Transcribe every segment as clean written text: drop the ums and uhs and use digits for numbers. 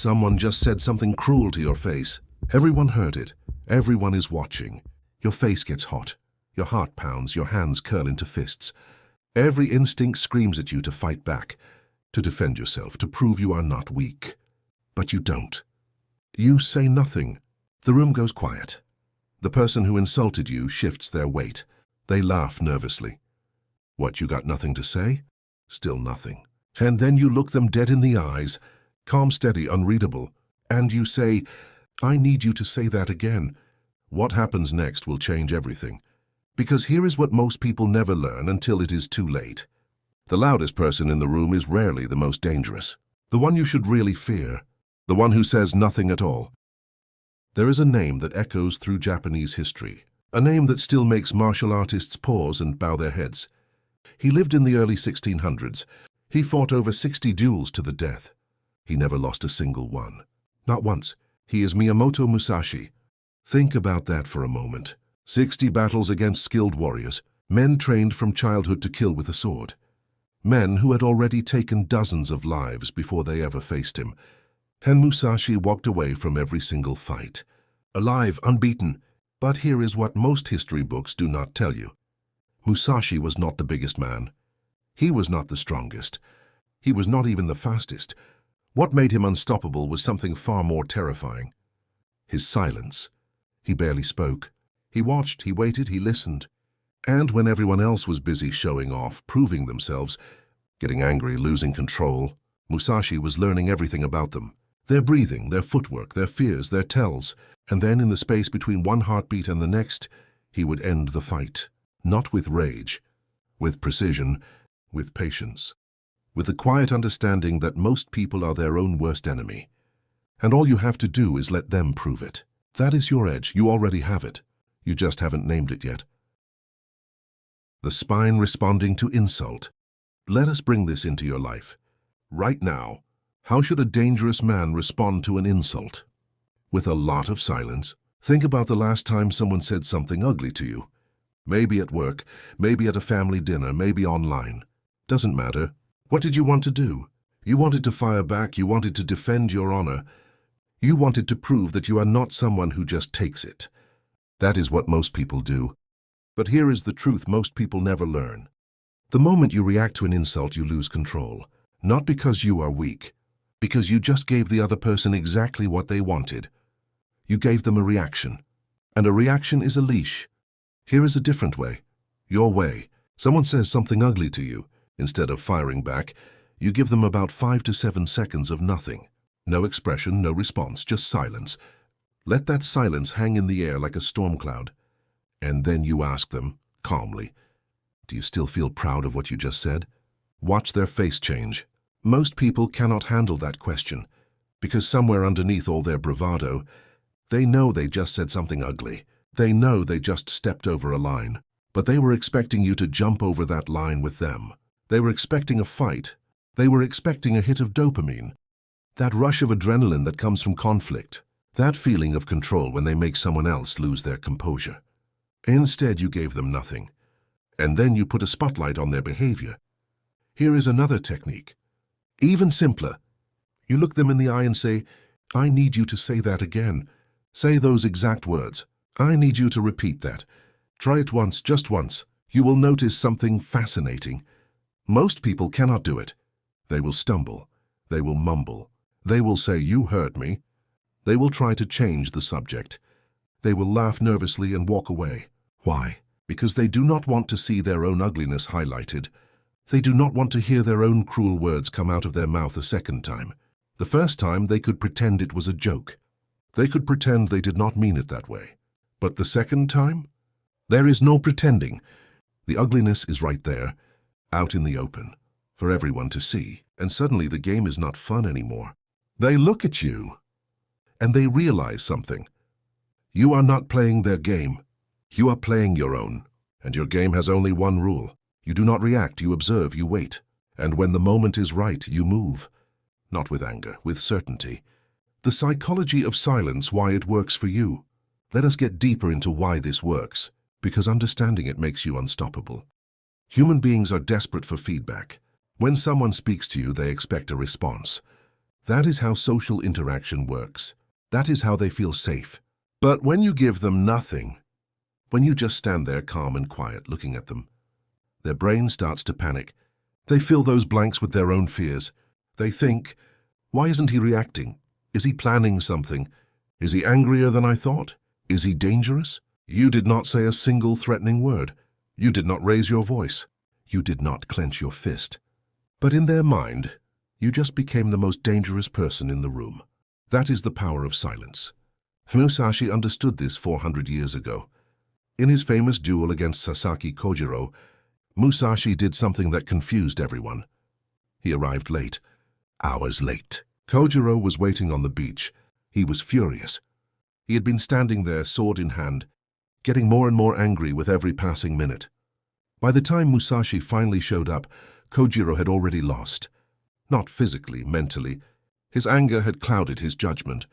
Someone just said something cruel to your face. Everyone heard it. Everyone is watching. Your face gets hot. Your heart pounds. Your hands curl into fists. Every instinct screams at you to fight back, to defend yourself, to prove you are not weak. But you don't. You say nothing. The room goes quiet. The person who insulted you shifts their weight. They laugh nervously. What, you got nothing to say? Still nothing. And then you look them dead in the eyes, calm, steady, unreadable, and you say, I need you to say that again. What happens next will change everything. Because here is what most people never learn until it is too late. The loudest person in the room is rarely the most dangerous. The one you should really fear. The one who says nothing at all. There is a name that echoes through Japanese history. A name that still makes martial artists pause and bow their heads. He lived in the early 1600s. He fought over 60 duels to the death. He never lost a single one. Not once. He is Miyamoto Musashi. Think about that for a moment. 60 battles against skilled warriors. Men trained from childhood to kill with a sword. Men who had already taken dozens of lives before they ever faced him. And Musashi walked away from every single fight. Alive, unbeaten. But here is what most history books do not tell you. Musashi was not the biggest man. He was not the strongest. He was not even the fastest. What made him unstoppable was something far more terrifying. His silence. He barely spoke. He watched, he waited, he listened. And when everyone else was busy showing off, proving themselves, getting angry, losing control, Musashi was learning everything about them. Their breathing, their footwork, their fears, their tells. And then in the space between one heartbeat and the next, he would end the fight. Not with rage, with precision, with patience. With the quiet understanding that most people are their own worst enemy. And all you have to do is let them prove it. That is your edge. You already have it. You just haven't named it yet. The spine responding to insult. Let us bring this into your life. Right now, how should a dangerous man respond to an insult? With a lot of silence. Think about the last time someone said something ugly to you. Maybe at work, maybe at a family dinner, maybe online. Doesn't matter. What did you want to do? You wanted to fire back, you wanted to defend your honor. You wanted to prove that you are not someone who just takes it. That is what most people do. But here is the truth most people never learn. The moment you react to an insult, you lose control. Not because you are weak, because you just gave the other person exactly what they wanted. You gave them a reaction. And a reaction is a leash. Here is a different way. Your way. Someone says something ugly to you. Instead of firing back, you give them about 5 to 7 seconds of nothing. No expression, no response, just silence. Let that silence hang in the air like a storm cloud. And then you ask them, calmly, do you still feel proud of what you just said? Watch their face change. Most people cannot handle that question, because somewhere underneath all their bravado, they know they just said something ugly. They know they just stepped over a line. But they were expecting you to jump over that line with them. They were expecting a fight. They were expecting a hit of dopamine. That rush of adrenaline that comes from conflict. That feeling of control when they make someone else lose their composure. Instead, you gave them nothing. And then you put a spotlight on their behavior. Here is another technique. Even simpler. You look them in the eye and say, I need you to say that again. Say those exact words. I need you to repeat that. Try it once, just once. You will notice something fascinating. Most people cannot do it. They will stumble. They will mumble. They will say, you heard me. They will try to change the subject. They will laugh nervously and walk away. Why? Because they do not want to see their own ugliness highlighted. They do not want to hear their own cruel words come out of their mouth a second time. The first time they could pretend it was a joke. They could pretend they did not mean it that way. But the second time? There is no pretending. The ugliness is right there, out in the open, for everyone to see. And suddenly the game is not fun anymore. They look at you, and they realize something. You are not playing their game. You are playing your own. And your game has only one rule. You do not react, you observe, you wait. And when the moment is right, you move. Not with anger, with certainty. The psychology of silence, why it works for you. Let us get deeper into why this works, because understanding it makes you unstoppable. Human beings are desperate for feedback. When someone speaks to you, they expect a response. That is how social interaction works. That is how they feel safe. But when you give them nothing, when you just stand there calm and quiet looking at them, their brain starts to panic. They fill those blanks with their own fears. They think, why isn't he reacting? Is he planning something? Is he angrier than I thought? Is he dangerous? You did not say a single threatening word. You did not raise your voice. You did not clench your fist. But in their mind, you just became the most dangerous person in the room. That is the power of silence. Musashi understood this 400 years ago. In his famous duel against Sasaki Kojiro, Musashi did something that confused everyone. He arrived late, hours late. Kojiro was waiting on the beach. He was furious. He had been standing there, sword in hand, getting more and more angry with every passing minute. By the time Musashi finally showed up, Kojiro had already lost. Not physically, mentally. His anger had clouded his judgment.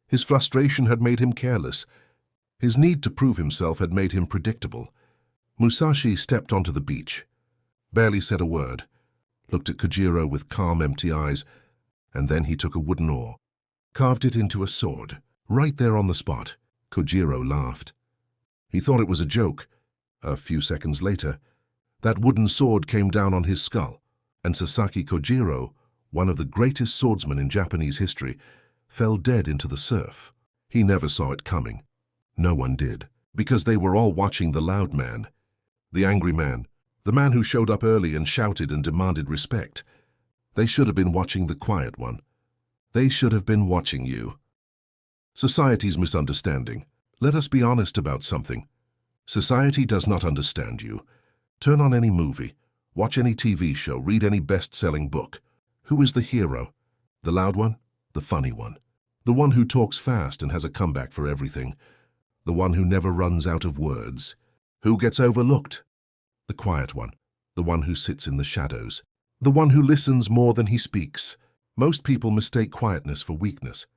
His frustration had made him careless. His need to prove himself had made him predictable. Musashi stepped onto the beach, barely said a word, looked at Kojiro with calm, empty eyes, and then he took a wooden oar, carved it into a sword. Right there on the spot, Kojiro laughed. He thought it was a joke. A few seconds later, that wooden sword came down on his skull, and Sasaki Kojiro, one of the greatest swordsmen in Japanese history, fell dead into the surf. He never saw it coming. No one did, because they were all watching the loud man, the angry man, the man who showed up early and shouted and demanded respect. They should have been watching the quiet one. They should have been watching you. Society's misunderstanding. Let us be honest about something. Society does not understand you. Turn on any movie, watch any TV show, read any best-selling book. Who is the hero? The loud one? The funny one? The one who talks fast and has a comeback for everything? The one who never runs out of words? Who gets overlooked? The quiet one. The one who sits in the shadows. The one who listens more than he speaks. Most people mistake quietness for weakness.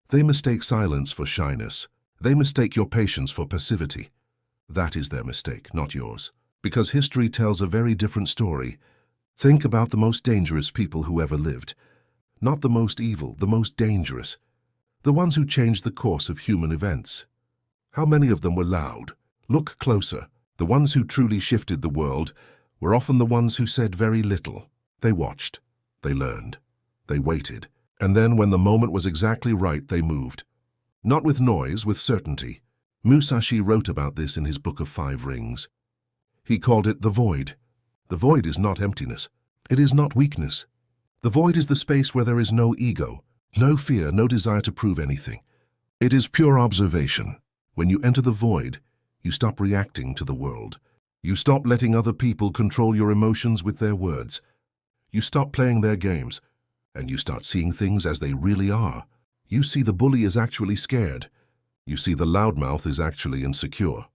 They mistake silence for shyness. They mistake your patience for passivity. That is their mistake, not yours. Because history tells a very different story. Think about the most dangerous people who ever lived. Not the most evil, the most dangerous. The ones who changed the course of human events. How many of them were loud? Look closer. The ones who truly shifted the world were often the ones who said very little. They watched. They learned. They waited. And then when the moment was exactly right, they moved. Not with noise, with certainty. Musashi wrote about this in his Book of 5 Rings. He called it the void. The void is not emptiness. It is not weakness. The void is the space where there is no ego, no fear, no desire to prove anything. It is pure observation. When you enter the void, you stop reacting to the world. You stop letting other people control your emotions with their words. You stop playing their games, and you start seeing things as they really are. You see the bully is actually scared. You see the loudmouth is actually insecure.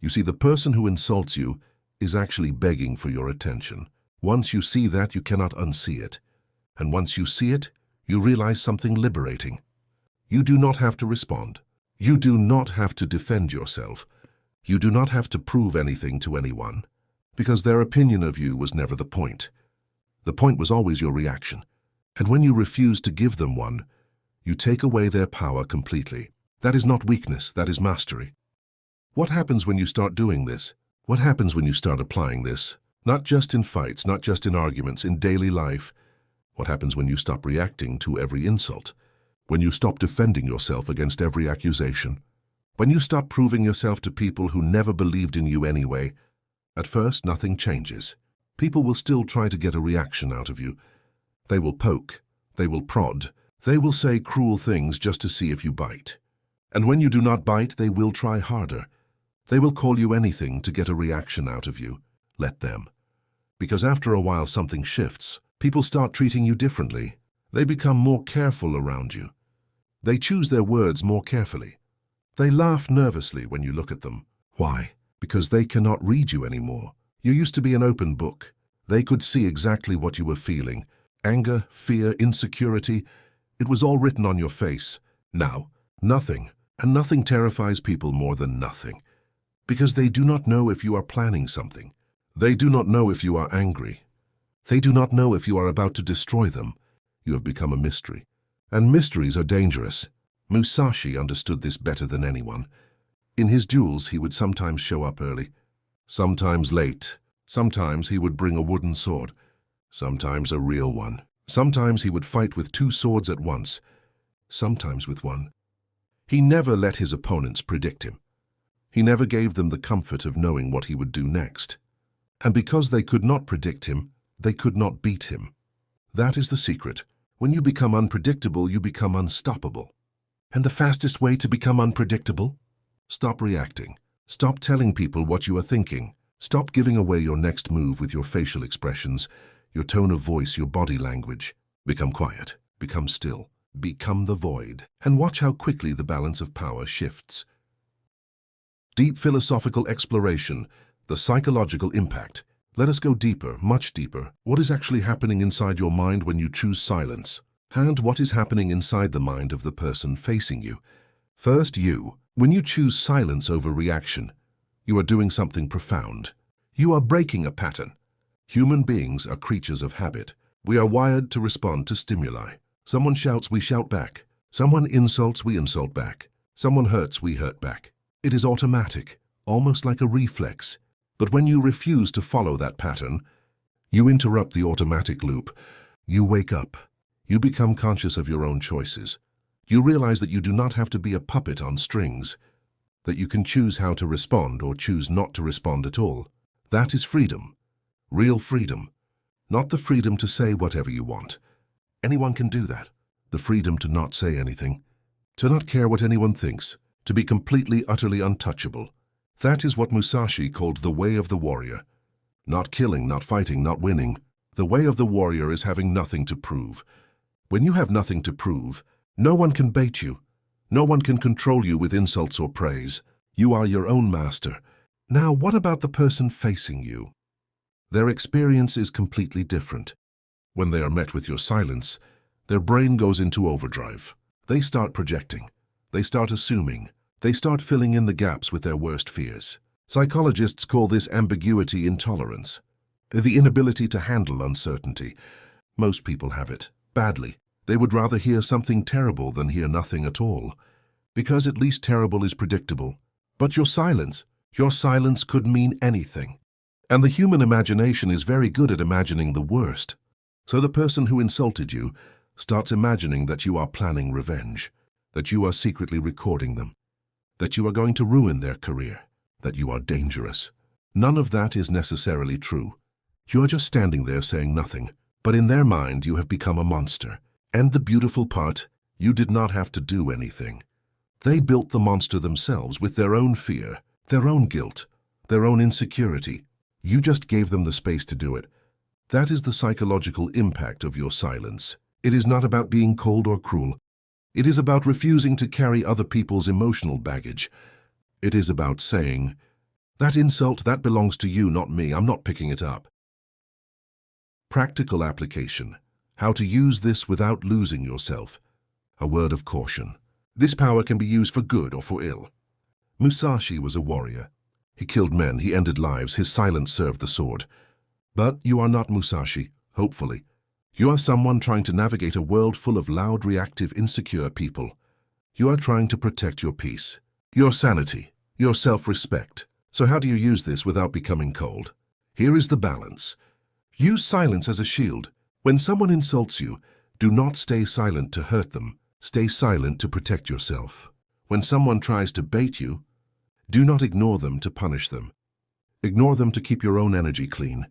You see the person who insults you is actually begging for your attention. Once you see that, you cannot unsee it. And once you see it, you realize something liberating. You do not have to respond. You do not have to defend yourself. You do not have to prove anything to anyone, because their opinion of you was never the point. The point was always your reaction. And when you refuse to give them one, you take away their power completely. That is not weakness, that is mastery. What happens when you start doing this? What happens when you start applying this? Not just in fights, not just in arguments, in daily life. What happens when you stop reacting to every insult? When you stop defending yourself against every accusation? When you stop proving yourself to people who never believed in you anyway? At first, nothing changes. People will still try to get a reaction out of you. They will poke. They will prod. They will say cruel things just to see if you bite. And when you do not bite, they will try harder. They will call you anything to get a reaction out of you. Let them. Because after a while something shifts. People start treating you differently. They become more careful around you. They choose their words more carefully. They laugh nervously when you look at them. Why? Because they cannot read you anymore. You used to be an open book. They could see exactly what you were feeling. Anger, fear, insecurity. It was all written on your face. Now, nothing. And nothing terrifies people more than nothing. Because they do not know if you are planning something. They do not know if you are angry. They do not know if you are about to destroy them. You have become a mystery. And mysteries are dangerous. Musashi understood this better than anyone. In his duels, he would sometimes show up early, sometimes late. Sometimes he would bring a wooden sword, sometimes a real one. Sometimes he would fight with two swords at once, sometimes with one. He never let his opponents predict him. He never gave them the comfort of knowing what he would do next. And because they could not predict him, they could not beat him. That is the secret. When you become unpredictable, you become unstoppable. And the fastest way to become unpredictable? Stop reacting. Stop telling people what you are thinking. Stop giving away your next move with your facial expressions, your tone of voice, your body language. Become quiet. Become still. Become the void. And watch how quickly the balance of power shifts. Deep philosophical exploration. The psychological impact. Let us go deeper, much deeper. What is actually happening inside your mind when you choose silence? And what is happening inside the mind of the person facing you? First, you. When you choose silence over reaction, you are doing something profound. You are breaking a pattern. Human beings are creatures of habit. We are wired to respond to stimuli. Someone shouts, we shout back. Someone insults, we insult back. Someone hurts, we hurt back. It is automatic, almost like a reflex. But when you refuse to follow that pattern, you interrupt the automatic loop. You wake up. You become conscious of your own choices. You realize that you do not have to be a puppet on strings, that you can choose how to respond or choose not to respond at all. That is freedom. Real freedom. Not the freedom to say whatever you want. Anyone can do that. The freedom to not say anything, to not care what anyone thinks, to be completely, utterly untouchable. That is what Musashi called the way of the warrior. Not killing, not fighting, not winning. The way of the warrior is having nothing to prove. When you have nothing to prove, no one can bait you. No one can control you with insults or praise. You are your own master. Now, what about the person facing you? Their experience is completely different. When they are met with your silence, their brain goes into overdrive. They start projecting. They start assuming. They start filling in the gaps with their worst fears. Psychologists call this ambiguity intolerance, the inability to handle uncertainty. Most people have it, badly. They would rather hear something terrible than hear nothing at all, because at least terrible is predictable. But your silence could mean anything. And the human imagination is very good at imagining the worst. So the person who insulted you starts imagining that you are planning revenge, that you are secretly recording them, that you are going to ruin their career, that you are dangerous. None of that is necessarily true. You are just standing there saying nothing, but in their mind you have become a monster. And the beautiful part, you did not have to do anything. They built the monster themselves with their own fear, their own guilt, their own insecurity. You just gave them the space to do it. That is the psychological impact of your silence. It is not about being cold or cruel. It is about refusing to carry other people's emotional baggage. It is about saying, that insult, that belongs to you, not me. I'm not picking it up. Practical application. How to use this without losing yourself. A word of caution. This power can be used for good or for ill. Musashi was a warrior. He killed men, he ended lives, his silence served the sword. But you are not Musashi, hopefully. You are someone trying to navigate a world full of loud, reactive, insecure people. You are trying to protect your peace, your sanity, your self-respect. So how do you use this without becoming cold? Here is the balance. Use silence as a shield. When someone insults you, do not stay silent to hurt them. Stay silent to protect yourself. When someone tries to bait you, do not ignore them to punish them. Ignore them to keep your own energy clean.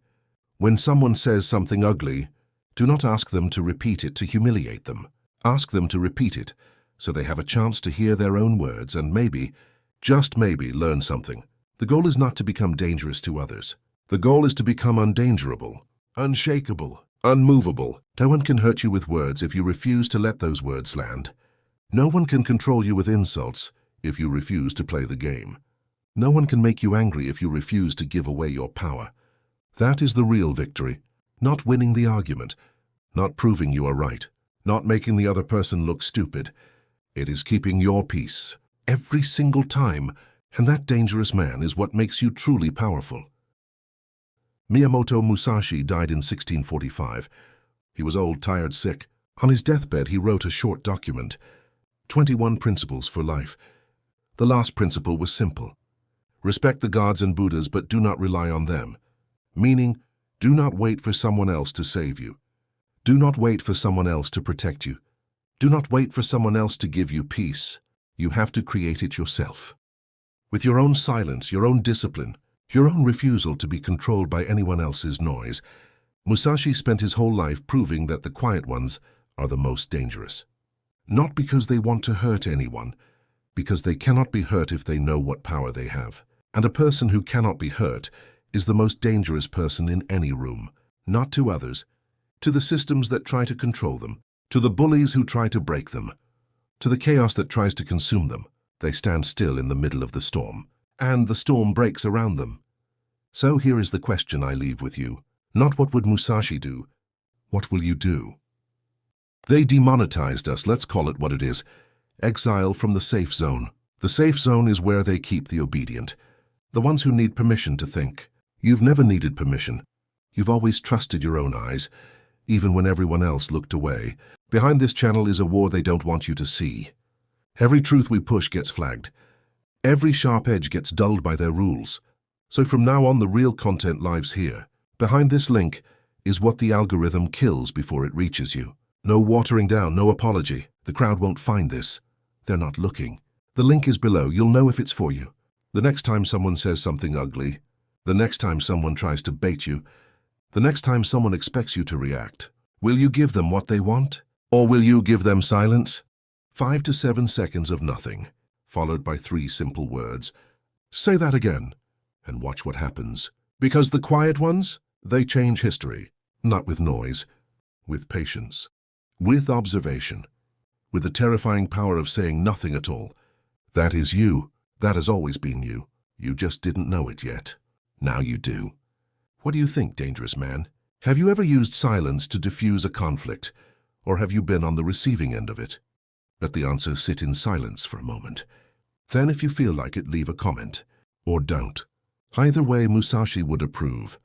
When someone says something ugly, do not ask them to repeat it to humiliate them. Ask them to repeat it so they have a chance to hear their own words and maybe, just maybe, learn something. The goal is not to become dangerous to others. The goal is to become undangerable, unshakable, unmovable. No one can hurt you with words if you refuse to let those words land. No one can control you with insults if you refuse to play the game. No one can make you angry if you refuse to give away your power. That is the real victory. Not winning the argument, not proving you are right, not making the other person look stupid. It is keeping your peace every single time, and that dangerous man is what makes you truly powerful. Miyamoto Musashi died in 1645. He was old, tired, sick, On his deathbed, he wrote a short document, 21 Principles for Life. The last principle was simple. Respect the gods and Buddhas, but do not rely on them. Meaning, do not wait for someone else to save you. Do not wait for someone else to protect you. Do not wait for someone else to give you peace. You have to create it yourself. With your own silence, your own discipline, your own refusal to be controlled by anyone else's noise, Musashi spent his whole life proving that the quiet ones are the most dangerous. Not because they want to hurt anyone, because they cannot be hurt if they know what power they have. And a person who cannot be hurt is the most dangerous person in any room, not to others, to the systems that try to control them, to the bullies who try to break them, to the chaos that tries to consume them. They stand still in the middle of the storm, and the storm breaks around them. So here is the question I leave with you. Not what would Musashi do, what will you do? They demonetized us, let's call it what it is. Exile from the safe zone. The safe zone is where they keep the obedient, the ones who need permission to think. You've never needed permission. You've always trusted your own eyes, even when everyone else looked away. Behind this channel is a war they don't want you to see. Every truth we push gets flagged. Every sharp edge gets dulled by their rules. So from now on, the real content lives here. Behind this link is what the algorithm kills before it reaches you. No watering down, no apology. The crowd won't find this. They're not looking. The link is below. You'll know if it's for you. The next time someone says something ugly, the next time someone tries to bait you, the next time someone expects you to react, will you give them what they want? Or will you give them silence? 5 to 7 seconds of nothing, followed by 3 simple words. Say that again, and watch what happens. Because the quiet ones, they change history, not with noise, with patience, with observation, with the terrifying power of saying nothing at all. That is you. That has always been you. You just didn't know it yet. Now you do. What do you think, dangerous man? Have you ever used silence to diffuse a conflict, or have you been on the receiving end of it? Let the answer sit in silence for a moment. Then, if you feel like it, leave a comment. Or don't. Either way, Musashi would approve.